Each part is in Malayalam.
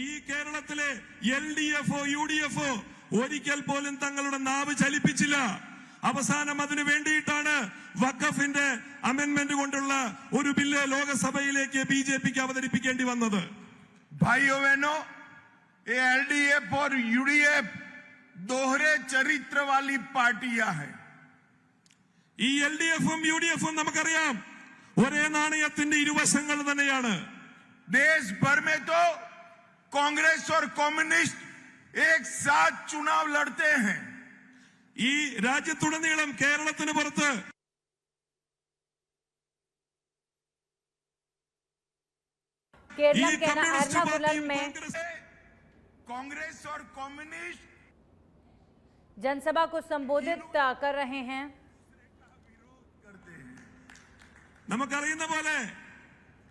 ഈ കേരളത്തിലെ LDF-ഓ UDF-ഓ ഒരിക്കൽ പോലും തങ്ങളുടെ നാവ് ചലിപ്പിച്ചില്ല. അവസാനം അതിനു വേണ്ടിയിട്ടാണ് വഖഫിന്റെ അമെന്റ്മെന്റ് കൊണ്ടുള്ള ഒരു ബില്ല് ലോകസഭയിലേക്ക് BJP-ക്ക് അവതരിപ്പിക്കേണ്ടി വന്നത്. भाइयों बहनों, ये LDF और UDF दोहरे चरित्र वाली पार्टियां हैं. ഈ LDF-ഉം UDF-ഉം നമുക്കറിയാം ഒരേ നാണയത്തിന്റെ ഇരുവശങ്ങൾ തന്നെയാണ്. देश भर में तो कांग्रेस और कम्युनिस्ट एक साथ चुनाव लड़ते हैं. ഈ രാജ്യത്തുടനീളം കേരളത്തിന് പുറത്ത് कांग्रेस और कम्युनिस्ट जनसभा को संबोधित कर रहे हैं. നമുക്കറിയുന്ന പോലെ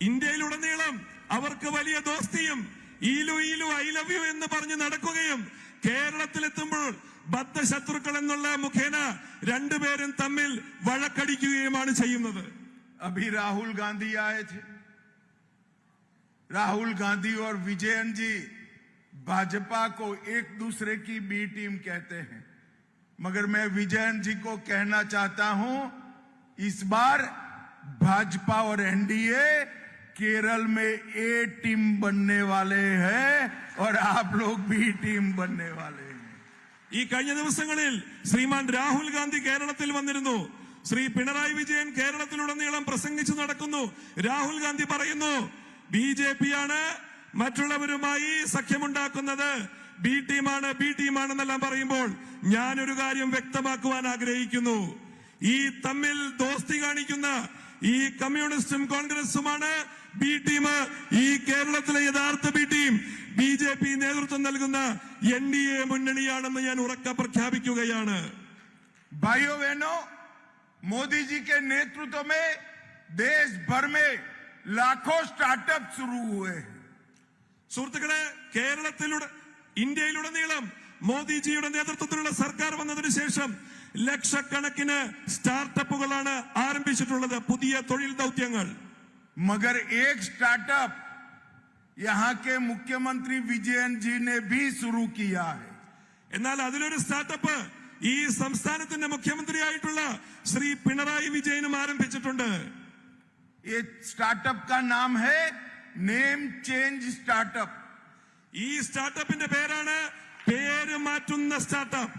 ഇന്ത്യയിലുടനീളം അവർക്ക് വലിയ ദോസ്തിയും ഈലു ഈലു ഐ ലവ് യു എന്ന് പറഞ്ഞ് നടക്കുകയും കേരളത്തിലെത്തുമ്പോൾ ബദ്ധശത്രുക്കൾ എന്നുള്ള മുഖേന രണ്ടുപേരും തമ്മിൽ വഴക്കടിക്കുകയുമാണ് ചെയ്യുന്നത്. अभी राहुल गांधी आए थे. राहुल गांधी और विजयन जी भाजपा को एक दूसरे की बी टीम कहते हैं, मगर मैं विजयन जी को कहना चाहता हूं, इस बार भाजपा और एनडीए केरल में ए टीम बनने वाले हैं और आप लोग बी टीम बनने वाले हैं. ഈ കഴിഞ്ഞ ദിവസങ്ങളിൽ ശ്രീമാൻ രാഹുൽ ഗാന്ധി കേരളത്തിൽ വന്നിരുന്നു. ശ്രീ പിണറായി വിജയൻ കേരളത്തിലുടനീളം പ്രസംഗിച്ചു നടക്കുന്നു. രാഹുൽ ഗാന്ധി പറയുന്നു BJP-യാണ് മറ്റുള്ളവരുമായി സഖ്യമുണ്ടാക്കുന്നത്, ബി ടീമാണെന്നെല്ലാം പറയുമ്പോൾ ഞാനൊരു കാര്യം വ്യക്തമാക്കുവാൻ ആഗ്രഹിക്കുന്നു. ഈ തമ്മിൽ ദോസ്തി കാണിക്കുന്ന ഈ കമ്മ്യൂണിസ്റ്റും കോൺഗ്രസുമാണ് ബി ടീം. ഈ കേരളത്തിലെ യഥാർത്ഥ ബി ടീം BJP നേതൃത്വം നൽകുന്ന NDA മുന്നണിയാണെന്ന് ഞാൻ ഉറക്കെ പ്രഖ്യാപിക്കുകയാണ്. भाइयों बहनों, मोदी जी के नेतृत्व में देश भर में लाखों स्टार्टअप शुरू हुए हैं. സുഹൃത്തുക്കളെ, ഇന്ത്യയിലുടനീളം മോദിജിയുടെ നേതൃത്വത്തിലുള്ള സർക്കാർ വന്നതിനു ശേഷം ലക്ഷക്കണക്കിന് സ്റ്റാർട്ടപ്പുകളാണ് ആരംഭിച്ചിട്ടുള്ളത്, പുതിയ തൊഴിൽ ദൗത്യങ്ങൾ. मगर एक स्टार्टअप यहाँ के मुख्यमंत्री विजयन जी ने भी शुरू किया है. എന്നാൽ അതിലൊരു സ്റ്റാർട്ടപ്പ് ഈ സംസ്ഥാനത്തിന്റെ മുഖ്യമന്ത്രിയായിട്ടുള്ള ശ്രീ പിണറായി വിജയനും ആരംഭിച്ചിട്ടുണ്ട്. ये स्टार्टअप का नाम है नेम चेंज स्टार्टअप. ഈ സ്റ്റാർട്ടപ്പിന്റെ പേരാണ് പേര് മാറ്റുന്ന സ്റ്റാർട്ടപ്പ്.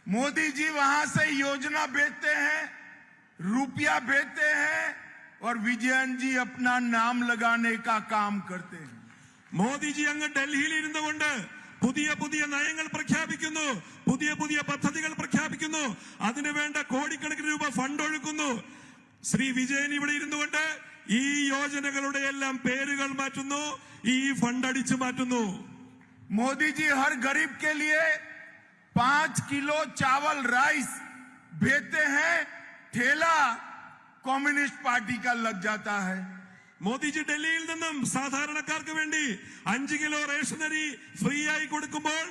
मोदी जी वहां से योजना भेजते हैं, रुपया भेजते हैं और विजयन जी अपना नाम लगाने का काम करते हैं. മോദിജി അങ്ങ് ഡൽഹിയിൽ ഇരുന്നുകൊണ്ട് പുതിയ പുതിയ നയങ്ങൾ പ്രഖ്യാപിക്കുന്നു, പുതിയ പുതിയ പദ്ധതികൾ പ്രഖ്യാപിക്കുന്നു, അതിനുവേണ്ട കോടിക്കണക്കിന് രൂപ ഫണ്ട് ഒഴുക്കുന്നു. ശ്രീ വിജയൻ ഇവിടെ ഇരുന്നുകൊണ്ട് ഈ യോജനകളുടെ എല്ലാം പേരുകൾ മാറ്റുന്നു, ഈ ഫണ്ട് അടിച്ചു മാറ്റുന്നു. मोदी जी हर गरीब के लिए 5 किलो चावल राइस भेजते हैं, ठेला कम्युनिस्ट पार्टी का लग जाता है. മോദിജി ഡൽഹിയിൽ നിന്നും സാധാരണക്കാർക്ക് വേണ്ടി 5 കിലോ റേഷനറി ഫ്രീ ആയി കൊടുക്കുമ്പോൾ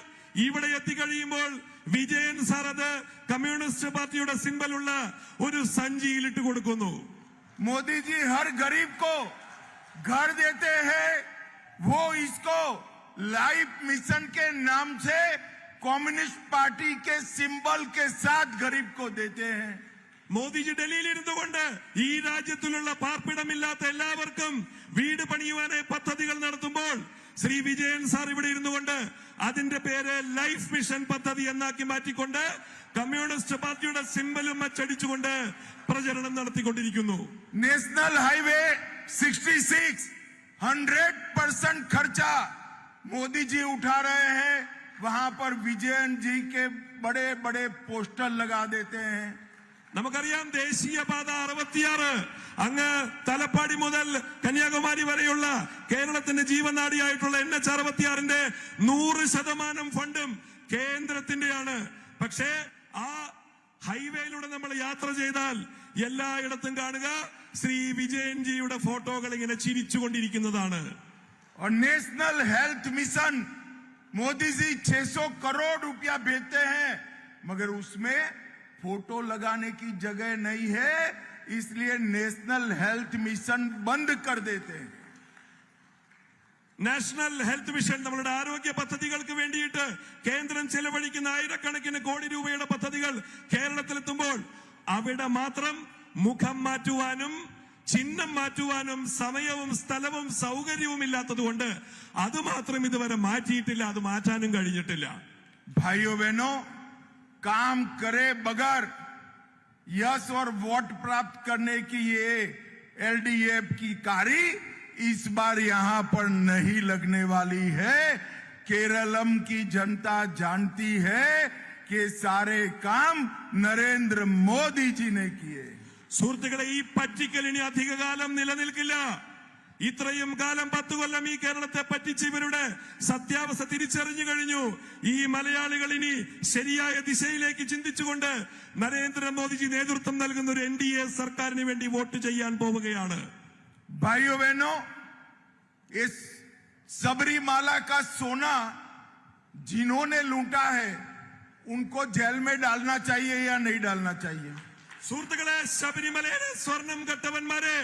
ഇവിടെ എത്തിക്കഴിയുമ്പോൾ വിജയൻ സാർ അത് കമ്മ്യൂണിസ്റ്റ് പാർട്ടിയുടെ സിംബലുള്ള ഒരു സഞ്ചിയിലിട്ട് കൊടുക്കുന്നു. मोदी जी हर गरीब को घर देते हैं, वो इसको लाइफ मिशन के नाम से कम्युनिस्ट पार्टी के सिंबल के साथ गरीब को देते हैं. മോദിജി ഡൽഹിയിൽ ഇരുന്നുകൊണ്ട് ഈ രാജ്യത്തിലുള്ള പാർപ്പിടമില്ലാത്ത എല്ലാവർക്കും വീട് പണിയുവാനായി പദ്ധതികൾ നടത്തുമ്പോൾ ശ്രീ വിജയൻ സാർ ഇവിടെ ഇരുന്നുകൊണ്ട് അതിന്റെ പേര് ലൈഫ് മിഷൻ പദ്ധതി എന്നാക്കി മാറ്റിക്കൊണ്ട് കമ്മ്യൂണിസ്റ്റ് പാർട്ടിയുടെ സിംബലും അച്ചടിച്ചുകൊണ്ട് പ്രചരണം നടത്തിക്കൊണ്ടിരിക്കുന്നു. नेशनल हाईवे 66 100% खर्चा मोदी जी उठा रहे हैं. वहां पर विजयन जी के बड़े बड़े पोस्टर लगा देते हैं. നമുക്കറിയാം ദേശീയപാത 66 അങ്ങ് തലപ്പാടി മുതൽ കന്യാകുമാരി വരെയുള്ള കേരളത്തിന്റെ ജീവനാഡിയായിട്ടുള്ള NH 66ന്റെ 100% ഫണ്ടും കേന്ദ്രത്തിന്റെയാണ്. പക്ഷേ ആ ഹൈവേയിലൂടെ നമ്മൾ യാത്ര ചെയ്താൽ എല്ലായിടത്തും കാണുക ശ്രീ വിജയൻജിയുടെ ഫോട്ടോകൾ ഇങ്ങനെ ചിരിച്ചുകൊണ്ടിരിക്കുന്നതാണ്. और national health mission Modi ji 600 crore रुपया भेजते हैं, मगर उसमें फोटो लगाने की जगह नहीं है, इसलिए नेशनल हेल्थ मिशन बंद कर देते हैं. നാഷണൽ ഹെൽത്ത് മിഷൻ, നമ്മളുടെ ആരോഗ്യ പദ്ധതികൾക്ക് വേണ്ടിയിട്ട് കേന്ദ്രം ചെലവഴിക്കുന്ന ആയിരക്കണക്കിന് കോടി രൂപയുടെ പദ്ധതികൾ കേരളത്തിലെത്തുമ്പോൾ അവിടെ മാത്രം മുഖം മാറ്റുവാനും ചിഹ്നം മാറ്റുവാനും സമയവും സ്ഥലവും സൗകര്യവും ഇല്ലാത്തതുകൊണ്ട് അത് മാത്രം ഇതുവരെ മാറ്റിയിട്ടില്ല, അത് മാറ്റാനും കഴിഞ്ഞിട്ടില്ല. भाइयों बहनों, काम करे बगैर यश और वोट प्राप्त करने की ये एलडीएफ की कारी इस बार यहां पर नहीं लगने वाली है. केरलम की जनता जानती है कि सारे काम नरेंद्र मोदी जी ने किए. സുഹൃത്തുക്കളെ, ഈ പറ്റിക്കൽ ഇനി അധികകാലം നിലനിൽക്കില്ല. ഇത്രയും കാലം 10 കൊല്ലം ഈ കേരളത്തെ പറ്റിച്ച് ഇവരുടെ സത്യാവസ്ഥ തിരിച്ചറിഞ്ഞു കഴിഞ്ഞു. ഈ മലയാളികൾ ഇനി ശരിയായ ദിശയിലേക്ക് ചിന്തിച്ചുകൊണ്ട് നരേന്ദ്രമോദിജി നേതൃത്വം നൽകുന്ന ഒരു NDA സർക്കാരിന് വേണ്ടി വോട്ട് ചെയ്യാൻ പോവുകയാണ്. भाइयों बहनों, इस सबरीमाला का सोना जिन्होंने लूटा है उनको जेल में डालना चाहिए या नहीं डालना चाहिए? സുഹൃത്തുക്കളെ, ശബരിമലയിലെ സ്വർണം കെട്ടവന്മാരെ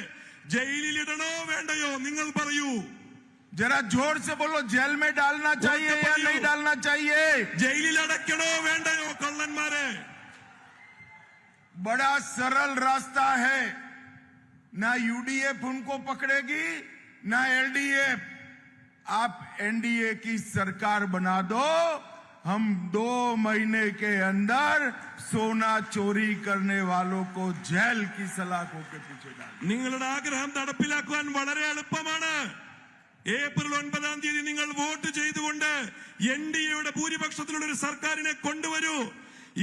ജയിലിലിടണോ വേണ്ടയോ? നിങ്ങൾ പറയൂ. जरा जोर से बोलो, जेल में डालना चाहिए या नहीं डालना चाहिए? ജയിലിൽ അടയ്ക്കണോ വേണ്ടയോ കള്ളന്മാരെ? बड़ा सरल रास्ता है. ना यूडीएफ उनको पकड़ेगी ना एलडीएफ. आप एनडीए की सरकार बना दो, हम 2 महीने के अंदर सोना चोरी करने वालों को जेल की सलाखों के पीछे डाल. നിങ്ങളുടെ ആഗ്രഹം നടപ്പിലാക്കുവാൻ വളരെ എളുപ്പമാണ്. ഏപ്രിൽ 9-ാം തീയതി നിങ്ങൾ വോട്ട് ചെയ്തുകൊണ്ട് NDAയുടെ ഭൂരിപക്ഷത്തിലുള്ള ഒരു സർക്കാരിനെ കൊണ്ടുവരൂ.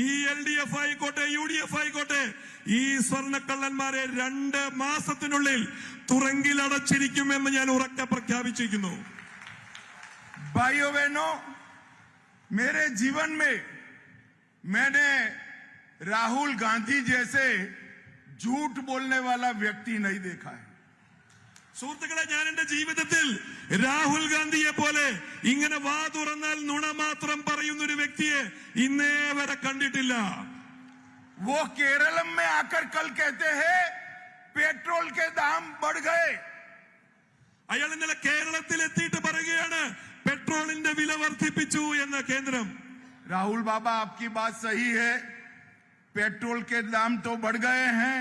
ഈ LDF ആയിക്കോട്ടെ UDF ആയിക്കോട്ടെ, ഈ സ്വർണ്ണക്കള്ളന്മാരെ 2 മാസത്തിനുള്ളിൽ തുറങ്കിലടച്ചിരിക്കുമെന്ന് ഞാൻ ഉറക്കെ പ്രഖ്യാപിച്ചിരിക്കുന്നു. भाइयों बहनों, मेरे जीवन में मैंने राहुल गांधी जैसे झूठ बोलने वाला व्यक्ति नहीं देखा है. സുഹൃത്തുക്കളെ, ഞാൻ എന്റെ ജീവിതത്തിൽ രാഹുൽ ഗാന്ധിയെ പോലെ ഇങ്ങനെ വാ തുറന്നാൽ നുണ മാത്രം പറയുന്ന ഒരു വ്യക്തിയെ ഇന്നേ വരെ കണ്ടിട്ടില്ല. वो केरलम में आकर कल कहते हैं पेट्रोल के दाम बढ़ गए. അയാൾ ഇന്നലെ കേരളത്തിൽ എത്തിയിട്ട് പറയുകയാണ് പെട്രോളിന്റെ വില വർദ്ധിപ്പിച്ചു എന്ന് കേന്ദ്രം. राहुल बाबा, आपकी बात सही है, पेट्रोल के दाम तो बढ़ गए हैं.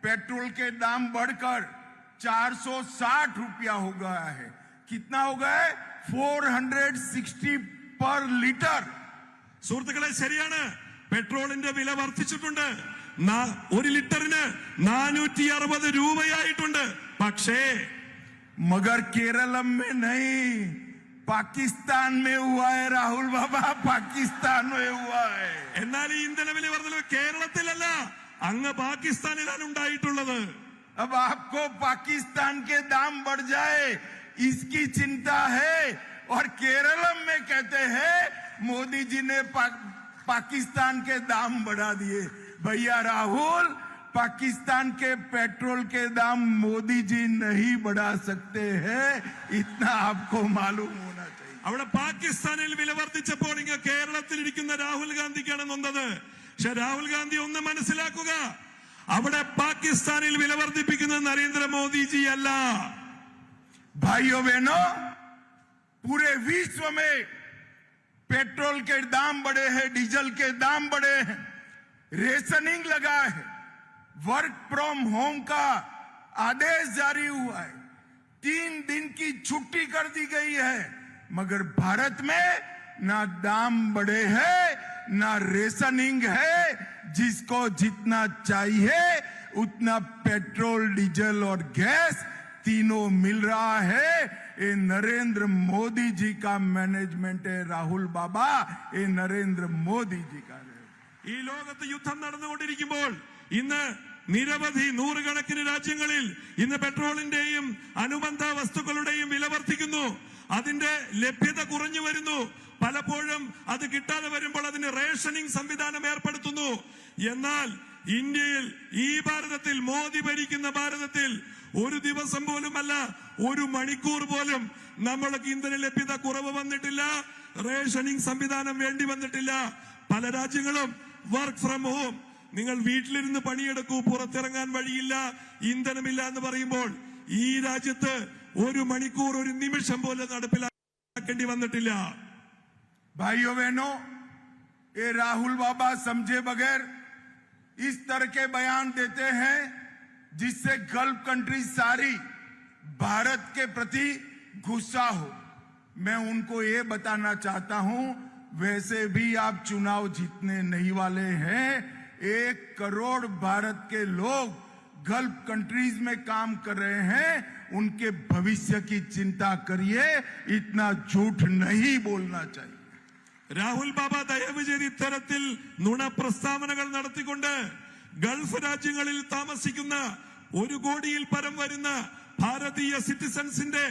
पेट्रोल के दाम बढ़कर 460 रुपया हो गया है. कितना हो गया है? 460 पर लीटर. സുഹൃത്തുക്കളെ, ശരിയാണ്, പെട്രോളിന്റെ വില വർദ്ധിച്ചിട്ടുണ്ട്. 1 ലിറ്ററിന് 460 രൂപയായിട്ടുണ്ട്. പക്ഷേ मगर केरलम में नहीं, पाकिस्तान में हुआ है. राहुल बाबा, पाकिस्तान में हुआ है. എന്നാൽ ഈ ഇന്ധന വില വർദ്ധനവ് കേരളത്തിലല്ല, അങ്ങ് പാകിസ്ഥാനിലാണ് ഉണ്ടായിട്ടുള്ളത്. अब आपको पाकिस्तान के दाम बढ़ जाए इसकी चिंता है, और केरलम में कहते हैं मोदी जी ने पाकिस्तान के दाम बढ़ा दिए. भैया राहुल, पाकिस्तान के पेट्रोल के दाम मोदी जी नहीं बढ़ा सकते हैं, इतना आपको मालूम होना चाहिए. അവിടെ പാകിസ്ഥാനിൽ വില വർദ്ധിച്ചപ്പോൾ ഇങ്ങ് കേരളത്തിലിരിക്കുന്ന രാഹുൽ ഗാന്ധിക്കാണ് നൊന്നത്. പക്ഷെ രാഹുൽ ഗാന്ധി ഒന്ന് മനസ്സിലാക്കുക, അവിടെ പാകിസ്ഥാനിൽ വില വർദ്ധിപ്പിക്കുന്നത് നരേന്ദ്രമോദിജി അല്ല. भाइयों बहनों, पूरे विश्व में पेट्रोल के दाम बढ़े हैं, डीजल के दाम बढ़े हैं, रेशनिंग लगा है, वर्क फ्रॉम होम का आदेश जारी हुआ है, 3 दिन की छुट्टी कर दी गई है. मगर भारत में ना दाम बढ़े हैं ना रेशनिंग है. जिसको जितना चाहिए उतना पेट्रोल, डीजल और गैस तीनों मिल रहा है. ये नरेंद्र मोदी जी का मैनेजमेंट है. राहुल बाबा, ये नरेंद्र मोदी जी का है. ഈ ലോകത്ത് യുദ്ധം നടന്നുകൊണ്ടിരിക്കുമ്പോൾ ഇന്ന് നിരവധി നൂറുകണക്കിന് രാജ്യങ്ങളിൽ ഇന്ന് പെട്രോളിന്റെയും അനുബന്ധ വസ്തുക്കളുടെയും വില വർദ്ധിക്കുന്നു. അതിന്റെ ലഭ്യത കുറഞ്ഞു വരുന്നു. പലപ്പോഴും അത് കിട്ടാതെ വരുമ്പോൾ അതിന് റേഷനിങ് സംവിധാനം ഏർപ്പെടുത്തുന്നു. എന്നാൽ ഇന്ത്യയിൽ, ഈ ഭാരതത്തിൽ, മോദി ഭരിക്കുന്ന ഭാരതത്തിൽ ഒരു ദിവസം പോലും അല്ല, 1 മണിക്കൂർ പോലും നമ്മൾക്ക് ഇന്ധന ലഭ്യത കുറവ് വന്നിട്ടില്ല, റേഷനിങ് സംവിധാനം വേണ്ടി വന്നിട്ടില്ല. പല രാജ്യങ്ങളും വർക്ക് ഫ്രം ഹോം, നിങ്ങൾ വീട്ടിലിരുന്ന് പണിയെടുക്കൂ, പുറത്തിറങ്ങാൻ വഴിയില്ല, ഇന്ധനമില്ല എന്ന് പറയുമ്പോൾ ഈ രാജ്യത്ത് ഒരു മണിക്കൂർ ഒരു നിമിഷം പോലും നടപ്പിലാക്കേണ്ടി വന്നിട്ടില്ല. भाइयों बहनों, ये राहुल बाबा समझे बगैर इस तरह के बयान देते हैं जिससे गल्फ कंट्री सारी भारत के प्रति गुस्सा हो। मैं उनको ये बताना चाहता हूं, वैसे भी आप चुनाव जीतने नहीं वाले हैं। 1 करोड़ भारत के लोग गल्फ कंट्रीज में काम कर रहे हैं, उनके भविष्य की चिंता करिए, इतना झूठ नहीं बोलना चाहिए। രാഹുൽ ബാബ ദയവ് ചെയ്ത് ഇത്തരത്തിൽ നുണ പ്രസ്താവനകൾ നടത്തിക്കൊണ്ട് ഗൾഫ് രാജ്യങ്ങളിൽ താമസിക്കുന്ന 1 കോടിയിൽ പരം വരുന്ന ഭാരതീയ സിറ്റിസൺസിന്റെ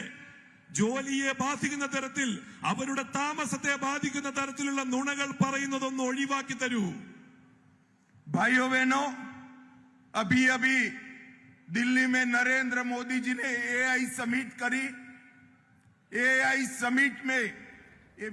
ജോലിയെ ബാധിക്കുന്ന തരത്തിൽ, അവരുടെ താമസത്തെ ബാധിക്കുന്ന തരത്തിലുള്ള നുണകൾ പറയുന്നതൊന്ന് ഒഴിവാക്കി തരൂ. भाइयों बहनों, अभी अभी दिल्ली में नरेंद्र मोदी जी ने एआई समिट करी। एआई समिट में ये